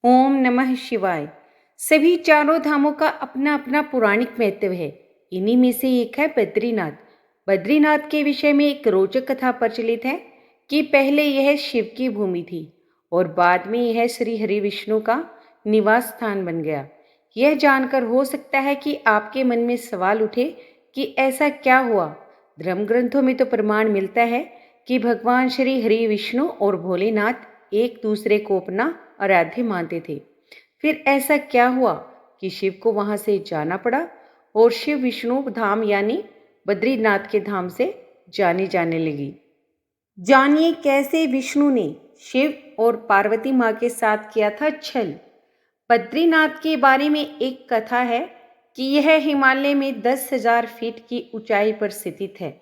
ओम नमः शिवाय। सभी चारों धामों का अपना अपना पौराणिक महत्व है। इन्हीं में से एक है बद्रीनाथ। बद्रीनाथ के विषय में एक रोचक कथा प्रचलित है कि पहले यह शिव की भूमि थी और बाद में यह श्री हरि विष्णु का निवास स्थान बन गया। यह जानकर हो सकता है कि आपके मन में सवाल उठे कि ऐसा क्या हुआ। धर्म ग्रंथों में तो प्रमाण मिलता है कि भगवान श्री हरि विष्णु और भोलेनाथ एक दूसरे को अपना आराध्य मानते थे। फिर ऐसा क्या हुआ कि शिव को वहां से जाना पड़ा और शिव विष्णु धाम यानी बद्रीनाथ के धाम से जाने लगी। जानिए कैसे विष्णु ने शिव और पार्वती माँ के साथ किया था छल। बद्रीनाथ के बारे में एक कथा है कि यह हिमालय में 10,000 फीट की ऊंचाई पर स्थित है।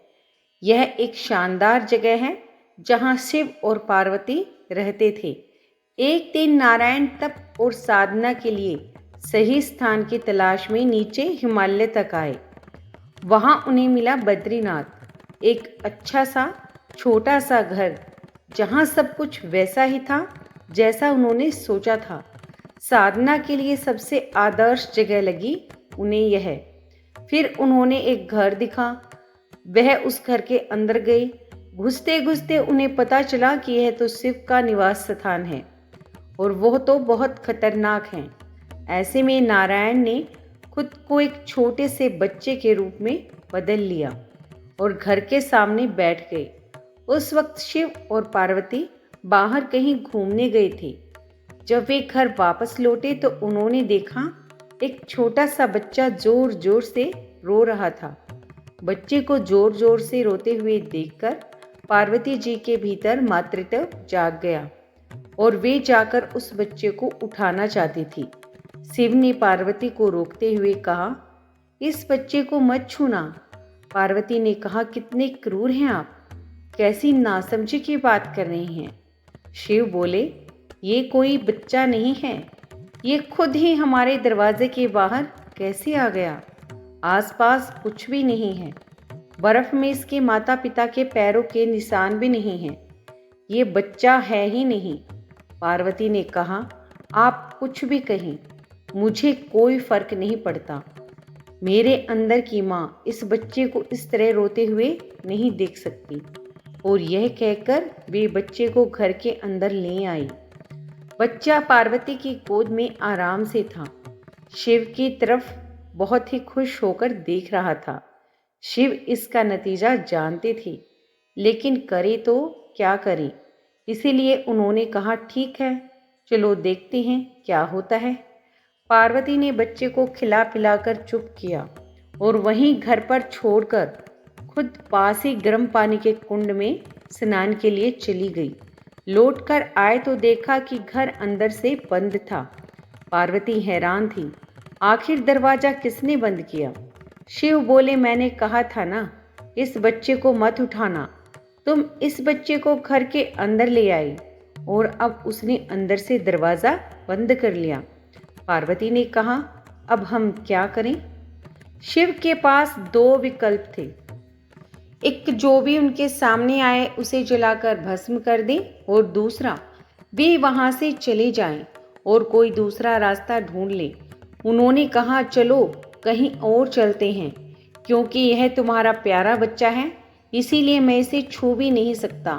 यह एक शानदार जगह है जहां शिव और पार्वती रहते थे। एक दिन नारायण तप और साधना के लिए सही स्थान की तलाश में नीचे हिमालय तक आए। वहां उन्हें मिला बद्रीनाथ, एक अच्छा सा छोटा सा घर जहां सब कुछ वैसा ही था जैसा उन्होंने सोचा था। साधना के लिए सबसे आदर्श जगह लगी उन्हें यह। फिर उन्होंने एक घर दिखा, वह उस घर के अंदर गए। घुसते घुसते उन्हें पता चला कि यह तो शिव का निवास स्थान है और वह तो बहुत खतरनाक हैं। ऐसे में नारायण ने खुद को एक छोटे से बच्चे के रूप में बदल लिया और घर के सामने बैठ गए। उस वक्त शिव और पार्वती बाहर कहीं घूमने गए थे। जब वे घर वापस लौटे तो उन्होंने देखा एक छोटा सा बच्चा जोर जोर से रो रहा था। बच्चे को जोर जोर से रोते हुए देखकर पार्वती जी के भीतर मातृत्व जाग गया और वे जाकर उस बच्चे को उठाना चाहती थी। शिव ने पार्वती को रोकते हुए कहा, इस बच्चे को मत छूना। पार्वती ने कहा, कितने क्रूर हैं आप, कैसी नासमझी की बात कर रहे हैं। शिव बोले, ये कोई बच्चा नहीं है, ये खुद ही हमारे दरवाजे के बाहर कैसे आ गया। आसपास कुछ भी नहीं है, बर्फ में इसके माता पिता के पैरों के निशान भी नहीं हैं। ये बच्चा है ही नहीं। पार्वती ने कहा, आप कुछ भी कहें, मुझे कोई फर्क नहीं पड़ता। मेरे अंदर की माँ इस बच्चे को इस तरह रोते हुए नहीं देख सकती। और यह कहकर वे बच्चे को घर के अंदर ले आई। बच्चा पार्वती की गोद में आराम से था। शिव की तरफ बहुत ही खुश होकर देख रहा था। शिव इसका नतीजा जानते थे, लेकिन करे तो क्या करें। इसीलिए उन्होंने कहा, ठीक है, चलो देखते हैं क्या होता है। पार्वती ने बच्चे को खिला पिलाकर चुप किया और वहीं घर पर छोड़कर खुद पास ही गर्म पानी के कुंड में स्नान के लिए चली गई। लौटकर आए तो देखा कि घर अंदर से बंद था। पार्वती हैरान थी, आखिर दरवाजा किसने बंद किया। शिव बोले, मैंने कहा था ना, इस बच्चे को मत उठाना। तुम इस बच्चे को घर के अंदर ले आई और अब उसने अंदर से दरवाज़ा बंद कर लिया। पार्वती ने कहा, अब हम क्या करें। शिव के पास दो विकल्प थे, एक जो भी उनके सामने आए उसे जलाकर भस्म कर दें और दूसरा वे वहां से चले जाएं और कोई दूसरा रास्ता ढूंढ लें। उन्होंने कहा, चलो कहीं और चलते हैं, क्योंकि यह तुम्हारा प्यारा बच्चा है, इसीलिए मैं इसे छू भी नहीं सकता।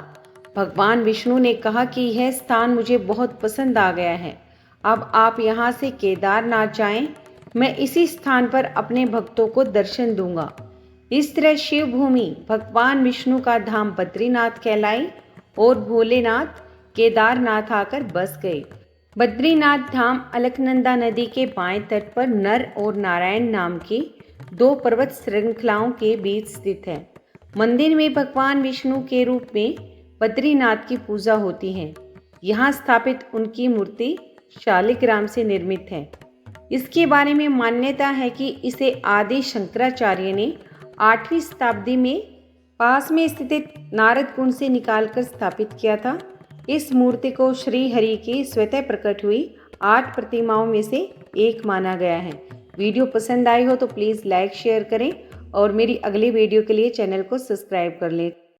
भगवान विष्णु ने कहा कि यह स्थान मुझे बहुत पसंद आ गया है, अब आप यहाँ से केदारनाथ जाएं, मैं इसी स्थान पर अपने भक्तों को दर्शन दूंगा। इस तरह शिव भूमि भगवान विष्णु का धाम बद्रीनाथ कहलाई और भोलेनाथ केदारनाथ आकर बस गए। बद्रीनाथ धाम अलकनंदा नदी के बाएं तट पर नर और नारायण नाम की दो पर्वत श्रृंखलाओं के बीच स्थित है। मंदिर में भगवान विष्णु के रूप में बद्रीनाथ की पूजा होती है। यहाँ स्थापित उनकी मूर्ति शालिग्राम से निर्मित है। इसके बारे में मान्यता है कि इसे आदि शंकराचार्य ने 8वीं शताब्दी में पास में स्थित नारद कुंड से निकालकर स्थापित किया था। इस मूर्ति को श्री हरि की स्वतः प्रकट हुई 8 प्रतिमाओं में से एक माना गया है। वीडियो पसंद आई हो तो प्लीज़ लाइक शेयर करें और मेरी अगली वीडियो के लिए चैनल को सब्सक्राइब कर लें।